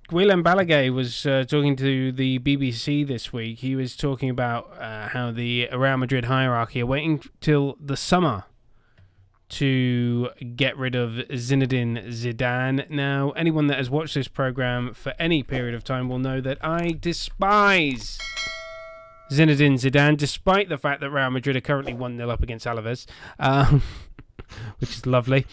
Guillem Balaguer was talking to the BBC this week. He was talking about how the Real Madrid hierarchy are waiting till the summer to get rid of Zinedine Zidane. Now, anyone that has watched this programme for any period of time will know that I despise Zinedine Zidane, despite the fact that Real Madrid are currently 1-0 up against Alaves, which is lovely.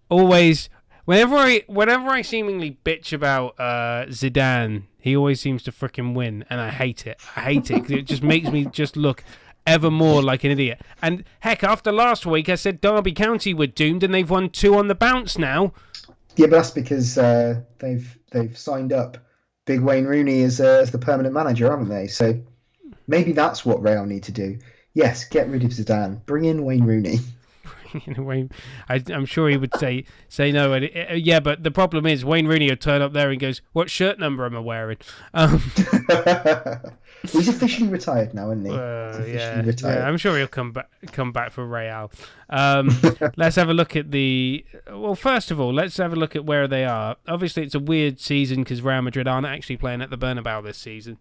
Always... Whenever I seemingly bitch about Zidane, he always seems to frickin' win, and I hate it. I hate it because it just makes me just look ever more like an idiot. And heck, after last week, I said Derby County were doomed, and they've won 2 on the bounce now. Yeah, but that's because they've signed up Big Wayne Rooney as the permanent manager, haven't they? So maybe that's what Real need to do. Yes, get rid of Zidane, bring in Wayne Rooney. In a way, I'm sure he would say no. And yeah, but the problem is Wayne Rooney will turn up there and goes, "What shirt number am I wearing?" He's officially retired now, isn't he? Yeah, I'm sure he'll come back for Real. Let's have a look at first of all, let's have a look at where they are. Obviously, it's a weird season because Real Madrid aren't actually playing at the Bernabeu this season.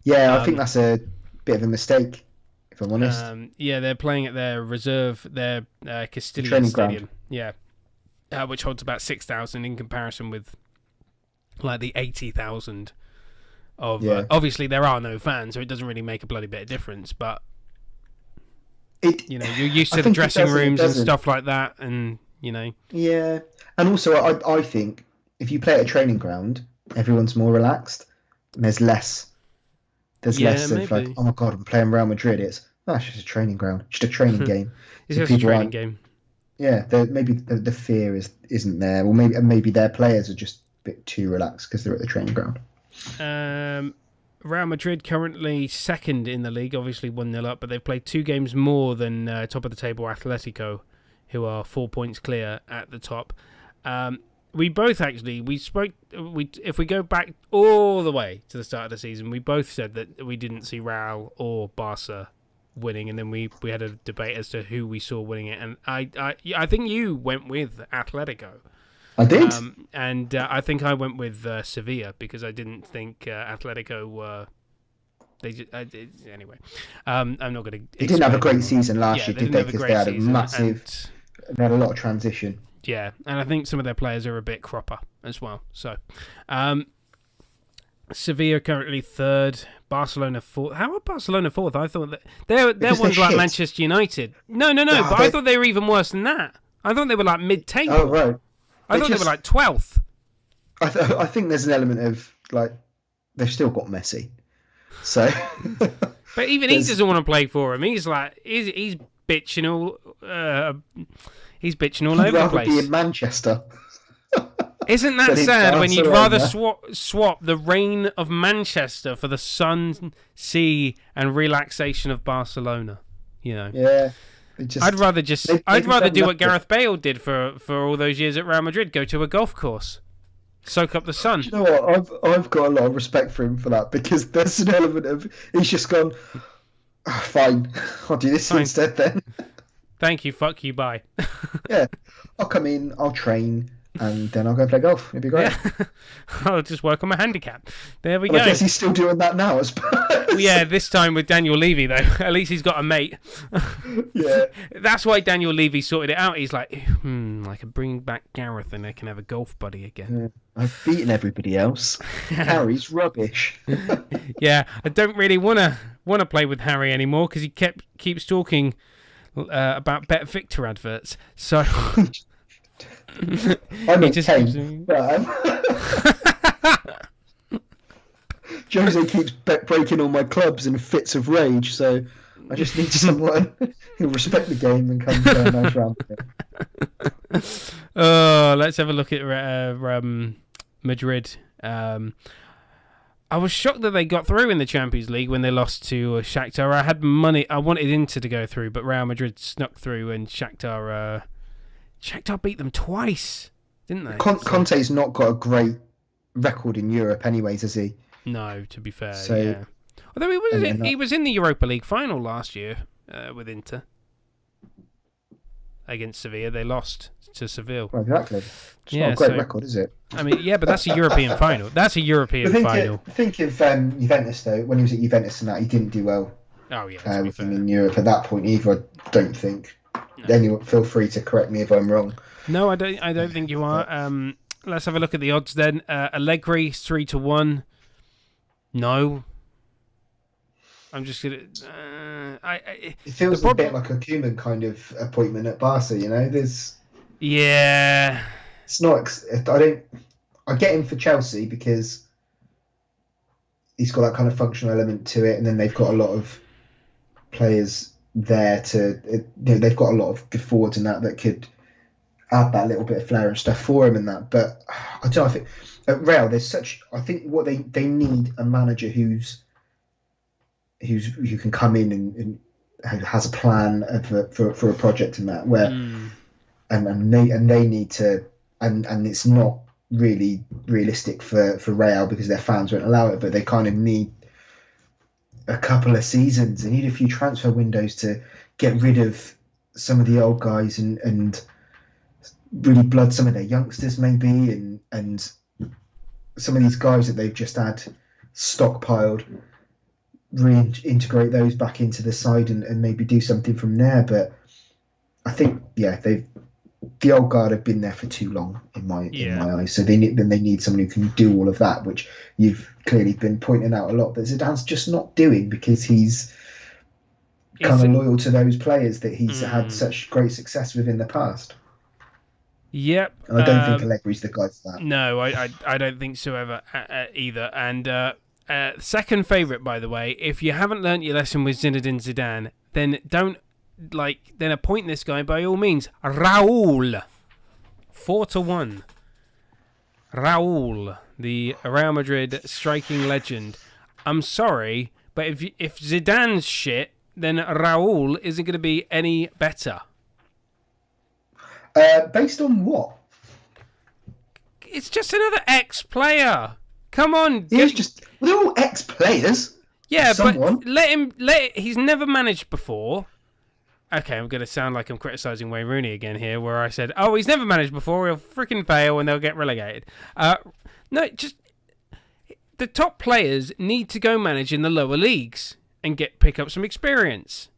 Yeah, I think that's a bit of a mistake. If I'm honest. They're playing at their Castilian training Stadium. ground. Yeah, which holds about 6,000 in comparison with like the 80,000 of. Obviously, there are no fans, so it doesn't really make a bloody bit of difference. But you're used to the dressing rooms and stuff like that, and Yeah, and also I think if you play at a training ground, everyone's more relaxed, and there's less. There's less of like, oh my god, I'm playing Real Madrid. It's just a training ground, just a training game. It's just a training game. Yeah, maybe the fear isn't there, or maybe their players are just a bit too relaxed because they're at the training ground. Real Madrid currently second in the league, obviously 1-0 up, but they've played 2 games more than top of the table Atletico, who are 4 points clear at the top. We both actually, if we go back all the way to the start of the season, we both said that we didn't see Real or Barca winning, and then we had a debate as to who we saw winning it, and I think you went with Atletico. I did. And I think I went with Sevilla because I didn't think Atletico were... anyway, I'm not going to... They didn't have a great season last year, did they? Because they had a massive... They had a lot of transition. Yeah, and I think some of their players are a bit cropper as well. So, Sevilla currently 3rd, Barcelona 4th. How are Barcelona 4th? I thought that they're ones like Manchester United. No, but I thought they were even worse than that. I thought they were like mid-table. Oh, right. I thought they were like 12th. I think there's an element of, like, they've still got Messi. So... But even he doesn't want to play for him. He's like, he's bitching all... He's bitching all over the place. He'd rather be in Manchester. Isn't that sad when you'd rather swap the reign of Manchester for the sun, sea, and relaxation of Barcelona? Yeah. I'd rather do what Gareth Bale did for all those years at Real Madrid. Go to a golf course, soak up the sun. Do you know what? I've got a lot of respect for him for that, because there's an element of he's just gone. Oh, fine, I'll do this instead then. Thank you, fuck you, bye. Yeah, I'll come in, I'll train, and then I'll go play golf. It'd be great. Yeah. I'll just work on my handicap. There we go. I guess he's still doing that now, I suppose. Yeah, this time with Daniel Levy, though. At least he's got a mate. Yeah. That's why Daniel Levy sorted it out. He's like, I can bring back Gareth and I can have a golf buddy again. Yeah. I've beaten everybody else. Harry's rubbish. Yeah, I don't really want to play with Harry anymore because he keeps talking about Bet Victor adverts. So I'm in pain. Jose keeps breaking all my clubs in fits of rage, so I just need someone who'll respect the game and come to a nice round with it. Let's have a look at Madrid. I was shocked that they got through in the Champions League when they lost to Shakhtar. I had money. I wanted Inter to go through, but Real Madrid snuck through, and Shakhtar beat them twice, didn't they? Conte's not got a great record in Europe, anyways, has he? No, to be fair, yeah. Although he was in the Europa League final last year with Inter against Sevilla. They lost to Seville. Well, exactly. It's not a great record, is it? I mean, yeah, but that's a European final. That's a European final. Think of Juventus, though. When he was at Juventus and that, he didn't do well. Oh, yeah, with him in Europe at that point either, I don't think. No. Anyone, feel free to correct me if I'm wrong. No, I don't think you are. Let's have a look at the odds then. Allegri 3-1. No. I'm just gonna. It feels a bit like a Koeman kind of appointment at Barca. There's. Yeah. It's not. I get him for Chelsea because he's got that kind of functional element to it, and then they've got a lot of players there they've got a lot of good forwards and that could add that little bit of flair and stuff for him and that. But I don't know. I think at Real, I think what they need a manager who can come in and has a plan for a project and that where and they need to and it's not really realistic for Real because their fans won't allow it, but they kind of need a couple of seasons. They need a few transfer windows to get rid of some of the old guys and really blood some of their youngsters maybe and some of these guys that they've just had stockpiled, reintegrate those back into the side and maybe do something from there. But I think the old guard have been there for too long in my eyes. So they need someone who can do all of that, which you've clearly been pointing out a lot. But Zidane's just not doing because he's kind of loyal to those players that he's had such great success with in the past. Yep. And I don't think Allegri's the guy for that. No, I don't think so ever either. And second favourite, by the way, if you haven't learnt your lesson with Zinedine Zidane, then then appoint this guy by all means. Raul, 4-1. Raul, the Real Madrid striking legend. I'm sorry, but if Zidane's shit, then Raul isn't going to be any better. Based on what? It's just another ex-player. Come on. They're all ex-players. Yeah, but he's never managed before. Okay, I'm going to sound like I'm criticising Wayne Rooney again here, where I said, oh, he's never managed before, he'll freaking fail and they'll get relegated. No, just the top players need to go manage in the lower leagues and pick up some experience.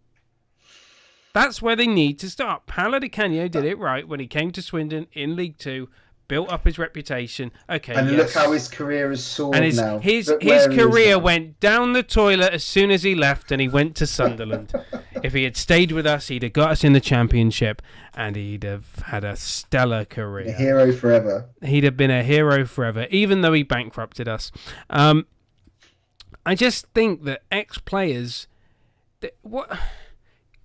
That's where they need to start. Paolo Di Canio did it right when he came to Swindon in League 2, built up his reputation. Okay, and look how his career has soared now. His career went down the toilet as soon as he left and he went to Sunderland. If he had stayed with us, he'd have got us in the Championship and he'd have had a stellar career. A hero forever. He'd have been a hero forever, even though he bankrupted us. I just think that ex-players...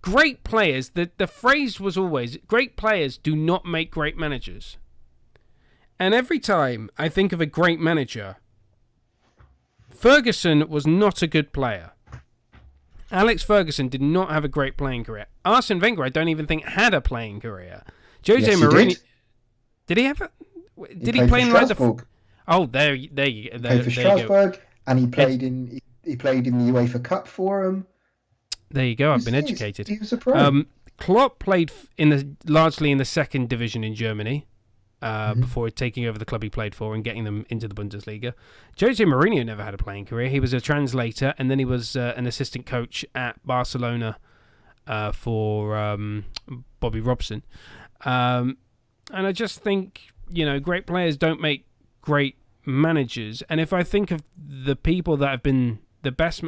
Great players, the phrase was always, great players do not make great managers. And every time I think of a great manager, Ferguson was not a good player. Alex Ferguson did not have a great playing career. Arsene Wenger, I don't even think, had a playing career. Jose Mourinho... Did he have a... Did he play in like the... Oh, there you go. He played for Strasbourg, and he played in the UEFA Cup for him. There you go. I've been educated. He was a pro. Klopp played largely in the second division in Germany before taking over the club he played for and getting them into the Bundesliga. Jose Mourinho never had a playing career. He was a translator and then he was an assistant coach at Barcelona for Bobby Robson. And I just think, great players don't make great managers. And if I think of the people that have been the best...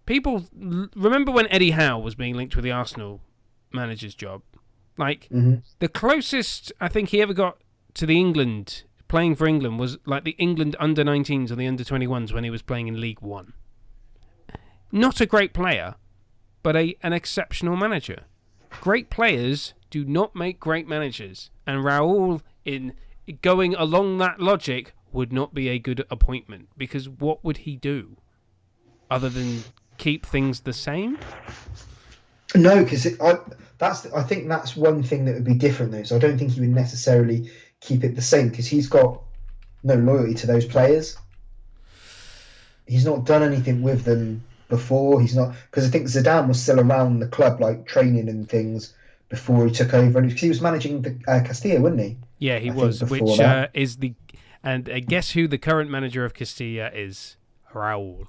People remember when Eddie Howe was being linked with the Arsenal manager's job. The closest I think he ever got to the England playing for England was like the England under-19s or the under-21s when he was playing in League One. Not a great player, but an exceptional manager. Great players do not make great managers, and Raul, in going along that logic, would not be a good appointment because what would he do other than keep things the same? No, because I think that's one thing that would be different though. So I don't think he would necessarily keep it the same because he's got no loyalty to those players. He's not done anything with them before. He's not, because I think Zidane was still around the club, like training and things before he took over, and he was managing the Castilla, wasn't he? Yeah, he I think was, before which that. is the... And guess who the current manager of Castilla is? Raul.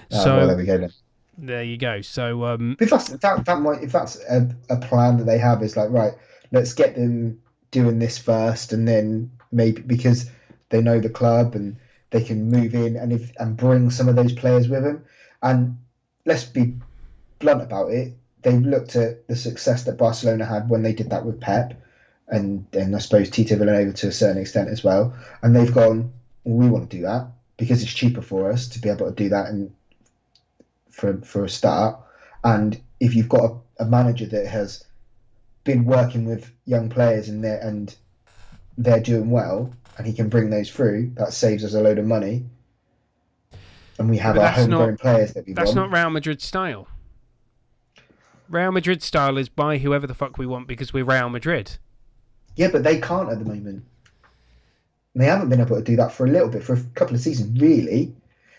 Well, there So, we go then. there you go. So, If that's a plan that they have, is like, right, let's get them doing this first, and then maybe because they know the club and they can move in and bring some of those players with them. And let's be blunt about it. They looked at the success that Barcelona had when they did that with Pep, and I suppose Tito Villanova to a certain extent as well. And they've gone, well, we want to do that because it's cheaper for us to be able to do that and for a start. And if you've got a manager that has been working with young players and they're doing well, and he can bring those through, that saves us a load of money. And we yeah, have but our homegrown players that we that's want. not Real Madrid style. Real Madrid style is buy whoever the fuck we want because we're Real Madrid. Yeah, but they can't at the moment. They haven't been able to do that for a little bit, for a couple of seasons, really.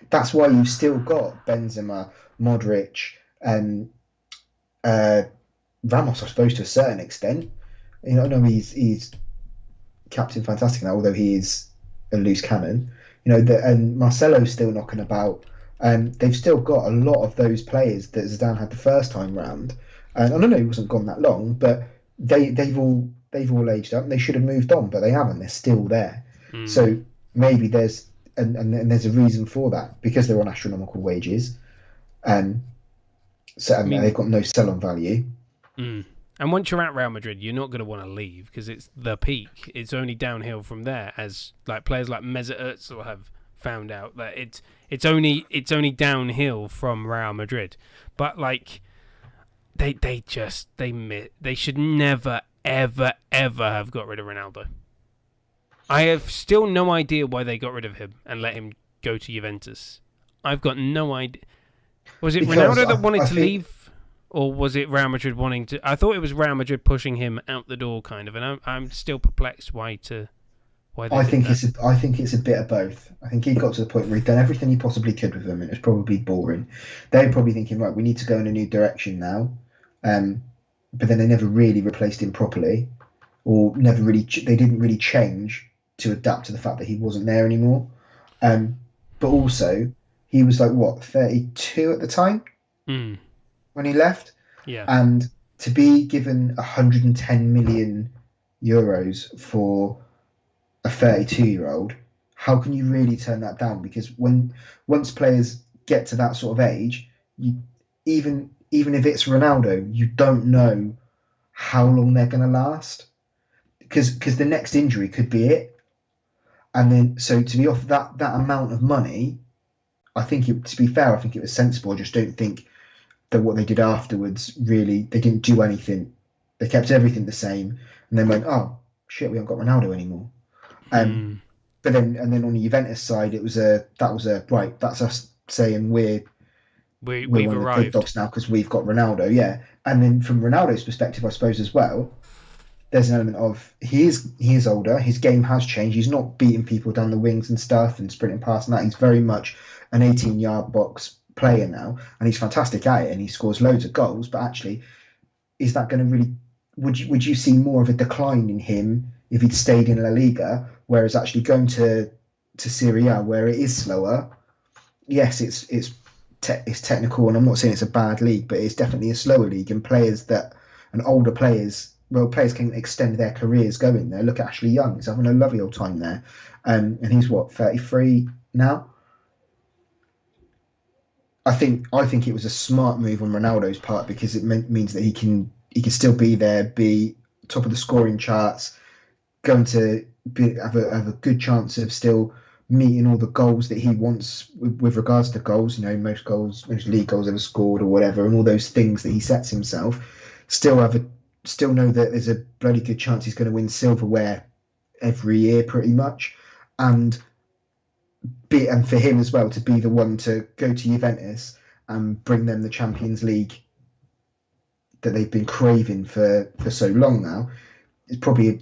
That's why you've still got Benzema, Modric, and Ramos, I suppose, to a certain extent. I know he's Captain Fantastic now, although he is a loose cannon. And Marcelo's still knocking about. They've still got a lot of those players that Zidane had the first time round. And I don't know he wasn't gone that long, but they've all aged up and they should have moved on, but they haven't. They're still there. So maybe there's and there's a reason for that because they're on astronomical wages. So they've got no sell-on value. And once you're at Real Madrid, you're not going to want to leave because it's the peak. It's only downhill from there, as like players like Mesut Özil have found out that it's only downhill from Real Madrid. But like they should never ever have got rid of Ronaldo. I have still no idea why they got rid of him and let him go to Juventus. I've got no idea. Was it Because Ronaldo that wanted I to think, leave? Or was it Real Madrid wanting to... I thought it was Real Madrid pushing him out the door, kind of, and I'm still perplexed why they I did think that. I think it's a bit of both. I think he got to the point where he'd done everything he possibly could with them, and it's probably boring. They're probably thinking, right, we need to go in a new direction now. But then they never really replaced him properly, or they didn't really change to adapt to the fact that he wasn't there anymore. But also, he was like, what, 32 at the time when he left? Yeah. And to be given 110 million euros for a 32-year-old, how can you really turn that down? Because once players get to that sort of age, even if it's Ronaldo, you don't know how long they're going to last because the next injury could be it. And then so to be off that amount of money, I think to be fair, I think it was sensible. I just don't think that what they did afterwards really, they didn't do anything. They kept everything the same and then went, oh shit, we haven't got Ronaldo anymore. But then on the Juventus side, right. That's us saying we're We've one of the big arrived. dogs now because we've got Ronaldo, yeah. And then from Ronaldo's perspective, I suppose as well, there's an element of he is older. His game has changed. He's not beating people down the wings and stuff and sprinting past and that. He's very much an 18-yard box player now, and he's fantastic at it. And he scores loads of goals. But actually, is that going to really? Would you see more of a decline in him if he'd stayed in La Liga? Whereas actually going to Serie A, where it is slower, yes, it's technical, and I'm not saying it's a bad league, but it's definitely a slower league, and older players can extend their careers going there. Look at Ashley Young; he's having a lovely old time there, and he's 33 now. I think it was a smart move on Ronaldo's part because it means that he can still be there, be top of the scoring charts, going to have a good chance of still meeting all the goals that he wants with regards to goals. Most league goals ever scored or whatever, and all those things that he sets himself. Still know that there's a bloody good chance he's going to win silverware every year, pretty much, and for him as well to be the one to go to Juventus and bring them the Champions League that they've been craving for so long now. It's probably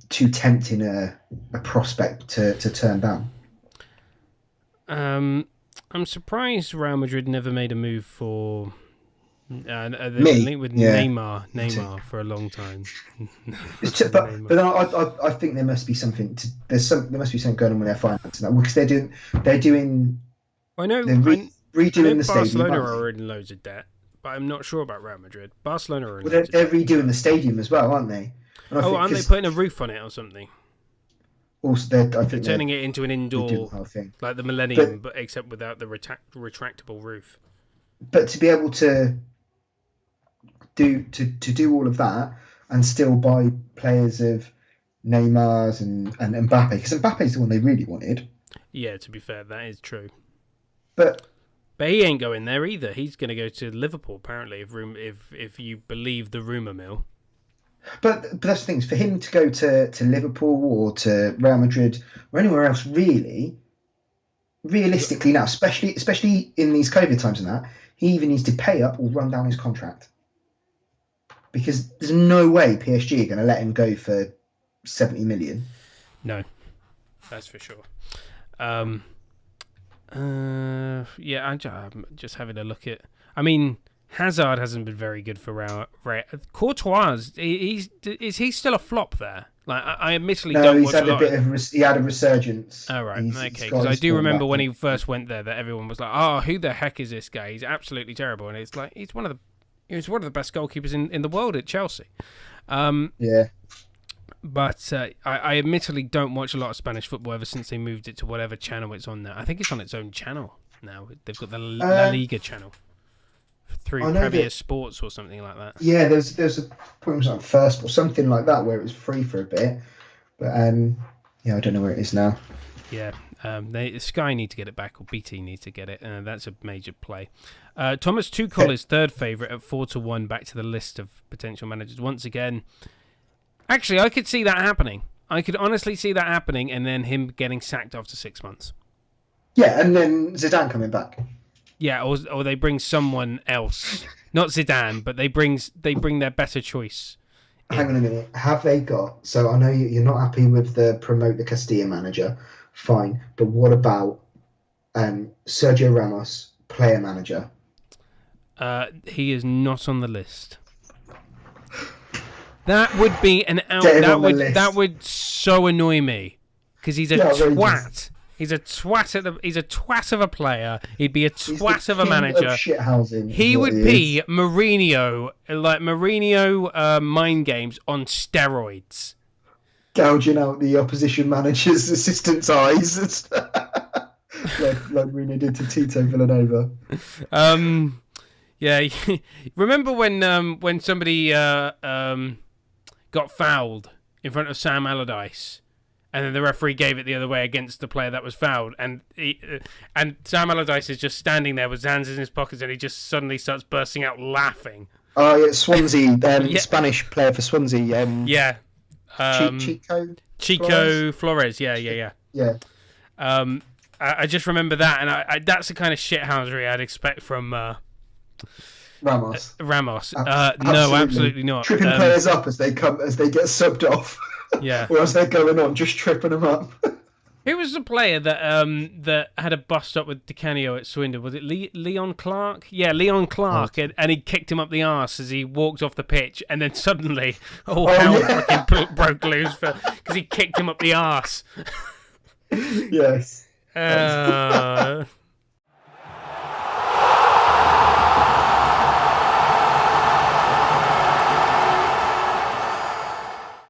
too tempting a prospect to turn down. I'm surprised Real Madrid never made a move for And they've Me? been linked with Yeah. Neymar for a long time. But then I think there must be something. There must be something going on with their finances now, because they're doing. I know. They're redoing the stadium. Barcelona are in loads of debt, but I'm not sure about Real Madrid. Barcelona are in. Well, they're redoing the stadium as well, aren't they? Aren't they putting a roof on it or something? Also, they're turning it into an indoor, like the Millennium, but except without the retractable roof. But to be able to do all of that and still buy players of Neymar's and Mbappe, because Mbappe's the one they really wanted. Yeah, to be fair, that is true. But he ain't going there either. He's going to go to Liverpool, apparently, if you believe the rumour mill. But that's the thing, for him to go to Liverpool or to Real Madrid or anywhere else, realistically now, especially in these COVID times and that, he either needs to pay up or run down his contract. Because there's no way PSG are going to let him go for 70 million. No, that's for sure. Yeah, I'm just having a look at. I mean, Hazard hasn't been very good for Real. Courtois, is he still a flop there? Like, I admittedly don't watch a lot. He had a resurgence. Oh, right. Okay, because I do remember when he first went there that everyone was like, "Oh, who the heck is this guy? He's absolutely terrible." And it's like he was one of the best goalkeepers in the world at Chelsea. Yeah. But I admittedly don't watch a lot of Spanish football ever since they moved it to whatever channel it's on now. I think it's on its own channel now. They've got the La Liga channel through Premier Sports or something like that. Yeah, there's a point like First or something like that where it was free for a bit, but yeah, I don't know where it is now. Yeah, Sky need to get it back, or BT needs to get it. That's a major play. Thomas Tuchel is third favourite at 4-1. Back to the list of potential managers once again. Actually, I could see that happening. I could honestly see that happening, and then him getting sacked after 6 months. Yeah, and then Zidane coming back. Yeah, or they bring someone else, not Zidane, but they bring their better choice. Hang on a minute. Have they got? So I know you're not happy with the promote the Castilla manager. Fine, but what about Sergio Ramos, player manager? He is not on the list. That would be an out. That would so annoy me, because he's a twat. He's a twat of a player. He'd be a twat of a manager. He would be Mourinho, like Mourinho mind games on steroids. Gouging out the opposition manager's assistant's eyes, like Mourinho did to Tito Villanova. Yeah. Remember when somebody got fouled in front of Sam Allardyce, and then the referee gave it the other way against the player that was fouled, and Sam Allardyce is just standing there with his hands in his pockets, and he just suddenly starts bursting out laughing. Oh, yeah, Swansea, Spanish player for Swansea. Yeah. Chico Flores. Yeah. I just remember that, and that's the kind of shithousery I'd expect from Ramos. No, absolutely not. Tripping players up as they get subbed off. Yeah. Or as they're going on, just tripping them up. Who was the player that had a bust up with Di Canio at Swindon? Was it Leon Clark? Yeah, Leon Clark, and he kicked him up the arse as he walked off the pitch, and then suddenly hell fucking broke loose because he kicked him up the arse. Yes.